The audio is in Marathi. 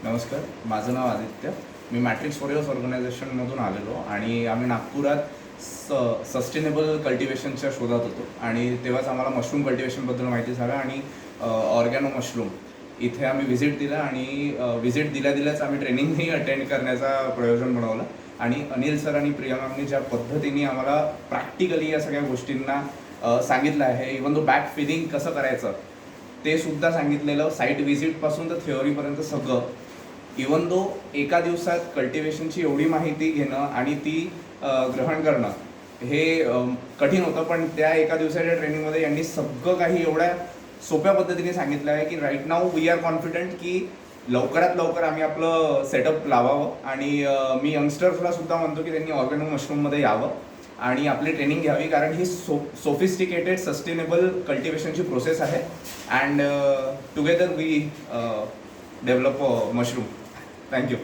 नमस्कार, माझं नाव आदित्य. मी मॅट्रिक्स फॉर ऑर्गनायझेशनमधून आलेलो आणि आम्ही नागपुरात सस्टेनेबल कल्टिवेशनच्या शोधात होतो आणि तेव्हाच आम्हाला मशरूम कल्टिवेशनबद्दल माहिती झालं आणि ऑर्गॅनो मशरूम इथे आम्ही व्हिजिट दिला आणि व्हिजिट दिल्याच आम्ही ट्रेनिंगही अटेंड करण्याचा प्रयोजन बनवलं आणि अनिल सर आणि प्रिया मॅमनी ज्या पद्धतीने आम्हाला प्रॅक्टिकली या सगळ्या गोष्टींना सांगितलं आहे, इवन तो बॅक फिलिंग कसं करायचं ते सुद्धा सांगितलेलं, साईट व्हिजिटपासून तर थिअरीपर्यंत सगळं. इवन दो एका दिवसात कल्टिवेशनची एवढी माहिती घेणं आणि ती ग्रहण करणं हे कठीण होतं, पण त्या एका दिवसाच्या ट्रेनिंगमध्ये यांनी सगळं काही एवढ्या सोप्या पद्धतीने सांगितलं आहे की right now we are confident की लवकरात लवकर आम्ही आपलं सेटअप लावावं आणि मी यंगस्टर्सला सुद्धा म्हणतो की त्यांनी ऑर्गॅनो मशरूममध्ये यावं आणि आपली ट्रेनिंग घ्यावी, कारण ही सोफिस्टिकेटेड सस्टेनेबल कल्टिवेशनची प्रोसेस आहे and together we develop mushroom. Thank you.